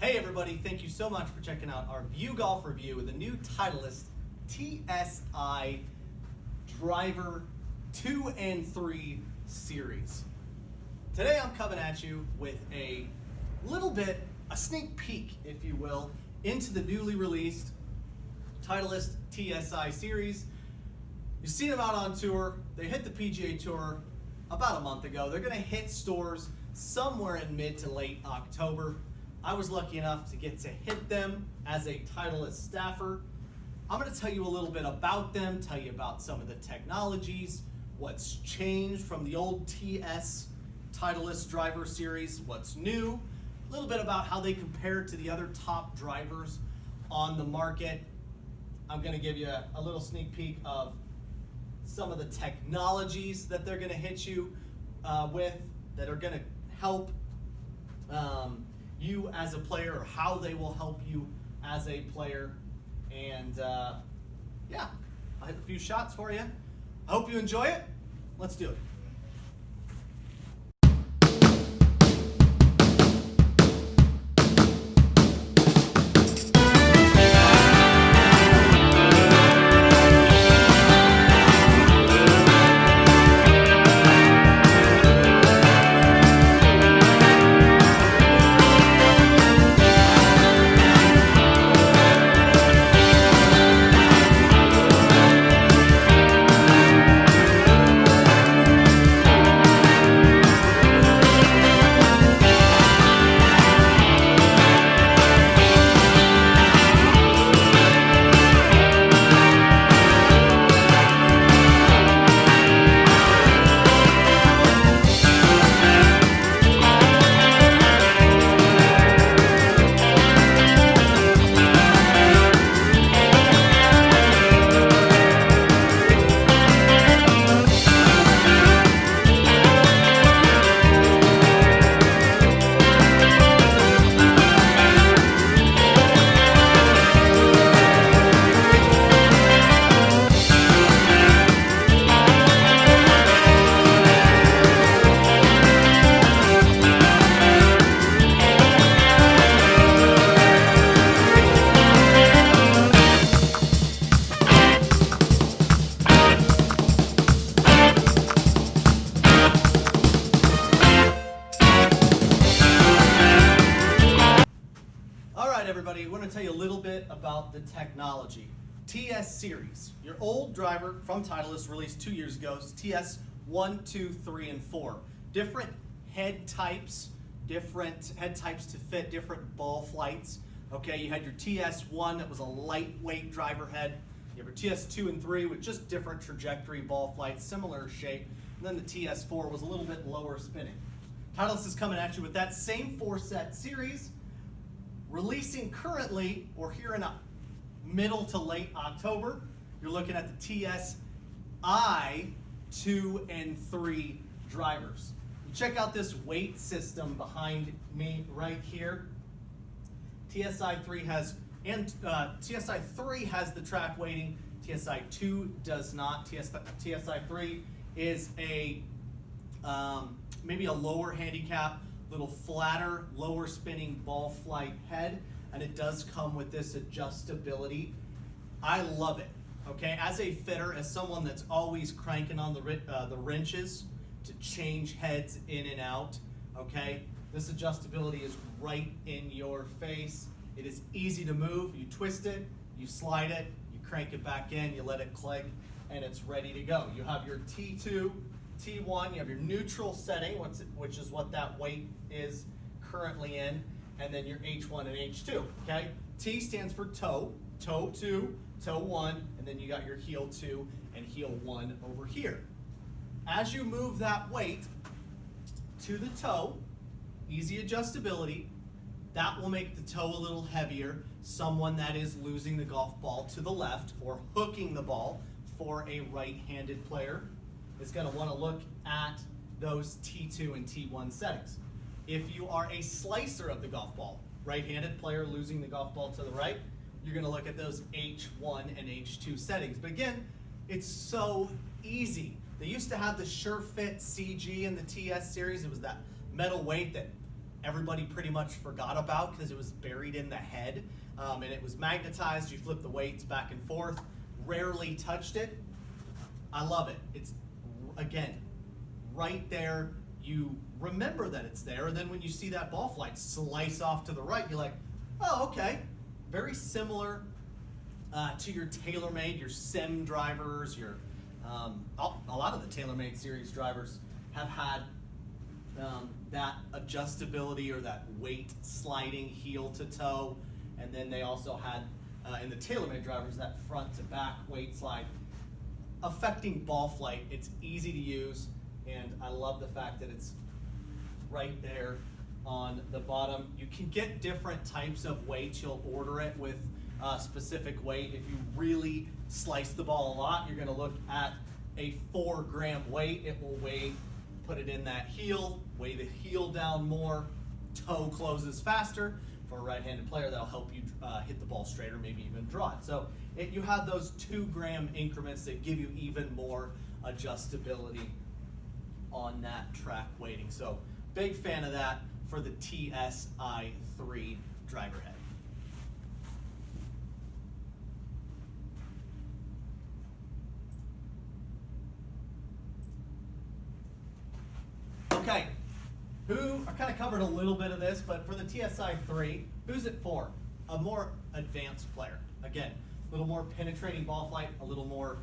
Hey everybody, thank you so much for checking out our View Golf review of the new Titleist TSi Driver 2 and 3 series. Today I'm coming at you with a sneak peek, if you will, into the newly released Titleist TSi series. You've seen them out on tour. They hit the PGA Tour about a month ago. They're going to hit stores somewhere in mid to late October. I was lucky enough to get to hit them as a Titleist staffer. I'm going to tell you a little bit about them, tell you about some of the technologies, what's changed from the old TS Titleist driver series, what's new, a little bit about how they compare to the other top drivers on the market. I'm going to give you a little sneak peek of some of the technologies that they're going to hit you with that are going to help you as a player, or how they will help you as a player. And yeah, I have a few shots for you. I hope you enjoy it. Let's do it. Everybody, I want to tell you a little bit about the technology. TS series, your old driver from Titleist, released 2 years ago, is TS 1, 2, 3, and 4. Different head types to fit different ball flights. Okay, you had your TS1 that was a lightweight driver head. You have your TS2 and 3 with just different trajectory ball flights, similar shape. And then the TS4 was a little bit lower spinning. Titleist is coming at you with that same 4-set series, releasing currently, or here in middle to late October. You're looking at the TSi 2 and 3 drivers. Check out this weight system behind me right here. TSi 3 has the track weighting. TSi 2 does not. TSi 3 is a maybe a lower handicap, little flatter, lower spinning ball flight head, and it does come with this adjustability. I love it. Okay, as a fitter, as someone that's always cranking on the wrenches to change heads in and out, okay, this adjustability is right in your face. It is easy to move. You twist it, you slide it, you crank it back in, you let it click, and it's ready to go. You have your T2, T1, you have your neutral setting, which is what that weight is currently in, and then your H1 and H2, okay? T stands for toe, toe 2, toe 1, and then you got your heel 2 and heel 1 over here. As you move that weight to the toe, easy adjustability, that will make the toe a little heavier. Someone that is losing the golf ball to the left or hooking the ball for a right-handed player is going to want to look at those T2 and T1 settings. If you are a slicer of the golf ball, right-handed player losing the golf ball to the right, you're going to look at those H1 and H2 settings. But again, it's so easy. They used to have the SureFit CG in the TS series. It was that metal weight that everybody pretty much forgot about because it was buried in the head, and it was magnetized. You flip the weights back and forth, rarely touched it. I love it. It's, again, right there. You remember that it's there, and then when you see that ball flight slice off to the right, you're like, oh, okay. Very similar to your TaylorMade, your sim drivers, your a lot of the TaylorMade series drivers have had that adjustability or that weight sliding heel to toe, and then they also had in the TaylorMade drivers that front to back weight slide affecting ball flight. It's easy to use, and I love the fact that it's right there on the bottom. You can get different types of weights. You'll order it with a specific weight. If you really slice the ball a lot, you're going to look at a 4-gram weight. It will weigh, put it in that heel, weigh the heel down more, toe closes faster. For a right-handed player, that'll help you hit the ball straighter, maybe even draw it. So you have those 2-gram increments that give you even more adjustability on that track weighting. So big fan of that for the TSi 3 driver head. Okay, I kind of covered a little bit of this, but for the TSi 3, who's it for? A more advanced player. Again, a little more penetrating ball flight, a little more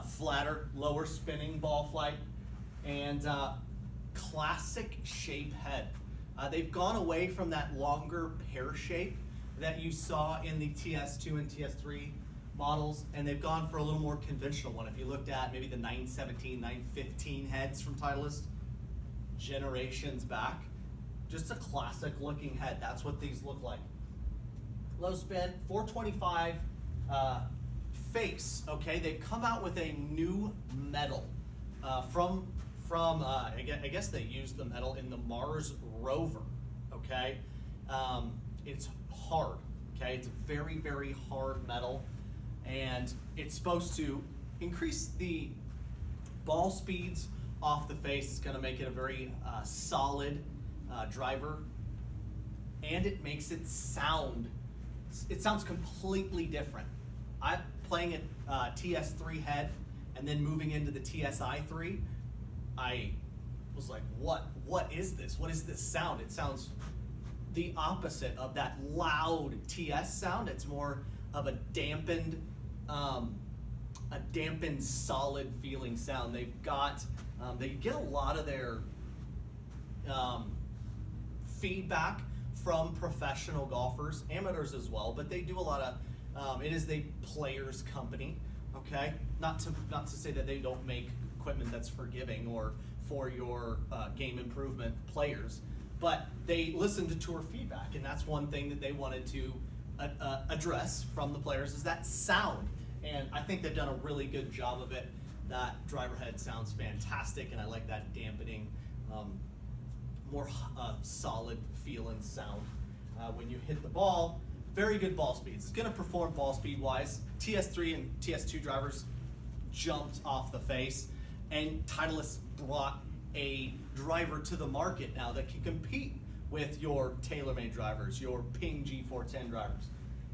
flatter, lower spinning ball flight, and classic shape head. They've gone away from that longer pear shape that you saw in the TS2 and TS3 models, and they've gone for a little more conventional one. If you looked at maybe the 917, 915 heads from Titleist generations back, just a classic looking head. That's what these look like. Low spin, 425 face, okay? They've come out with a new metal from I guess they used the metal in the Mars rover, okay? It's hard, okay? It's a very, very hard metal, and it's supposed to increase the ball speeds off the face. It's gonna make it a very solid driver, and it makes it sound, it sounds completely different. I'm playing a TS3 head and then moving into the TSi 3, I was like, what is this? What is this sound? It sounds the opposite of that loud TS sound. It's more of a dampened solid feeling sound. They've got, they get a lot of their feedback from professional golfers, amateurs as well, but they do a lot of, it is a player's company, okay? Not to say that they don't make equipment that's forgiving or for your game improvement players, but they listen to tour feedback, and that's one thing that they wanted to address from the players is that sound, and I think they've done a really good job of it. That driver head sounds fantastic, and I like that dampening, more solid feeling sound when you hit the ball. Very good ball speeds. It's going to perform ball speed wise. TS3 and TS2 drivers jumped off the face, and Titleist brought a driver to the market now that can compete with your TaylorMade drivers, your Ping G410 drivers.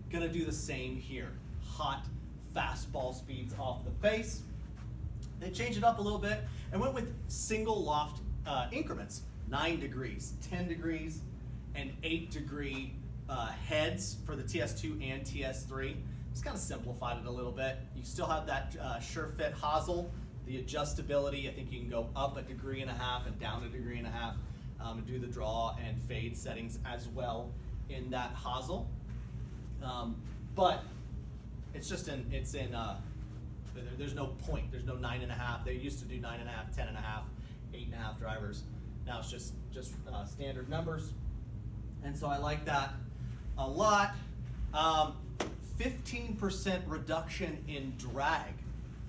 Going to do the same here. Hot, fast ball speeds off the face. They changed it up a little bit and went with single loft increments, 9 degrees, 10 degrees, and 8 degree heads for the TS2 and TS3. Just kind of simplified it a little bit. You still have that sure fit hosel, the adjustability. I think you can go up 1.5 degrees and down 1.5 degrees, and do the draw and fade settings as well in that hosel. But it's just there's no point. There's no 9.5. They used to do 9.5, 10.5, 8.5 drivers. Now it's just standard numbers. And so I like that a lot. 15% reduction in drag,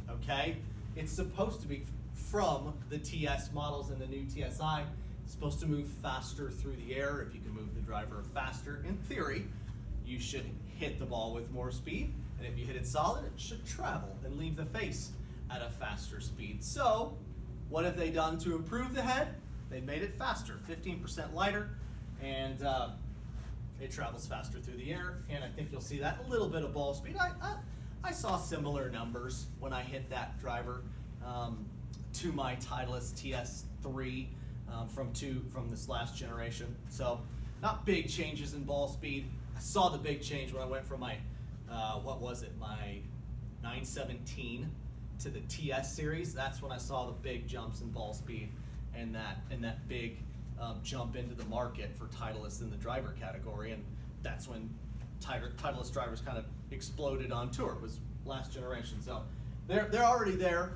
okay? It's supposed to be from the TS models and the new TSi. It's supposed to move faster through the air. If you can move the driver faster, in theory, you should hit the ball with more speed. And if you hit it solid, it should travel and leave the face at a faster speed. So, what have they done to improve the head? they made it faster, 15% lighter, and it travels faster through the air. And I think you'll see that a little bit of ball speed. I saw similar numbers when I hit that driver to my Titleist TSi from this last generation. So not big changes in ball speed. I saw the big change when I went from my my 917 to the TS series. That's when I saw the big jumps in ball speed and that big jump into the market for Titleist in the driver category. And that's when Titleist drivers kind of exploded on tour, was last generation. So they're already there,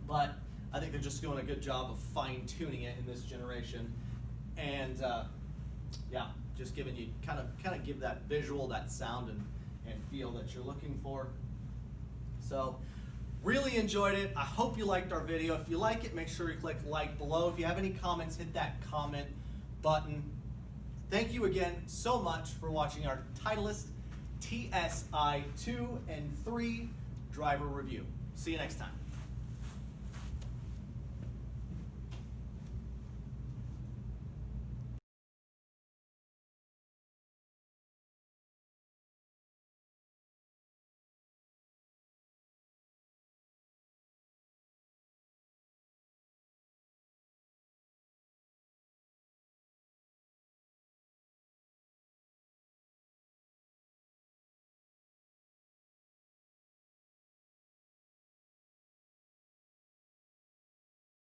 but I think they're just doing a good job of fine-tuning it in this generation. And yeah, just giving you kind of give that visual, that sound and feel that you're looking for. So really enjoyed it. I hope you liked our video. If you like it, make sure you click like below. If you have any comments, hit that comment button. Thank you again so much for watching our Titleist TSi 2 and 3 driver review. See you next time.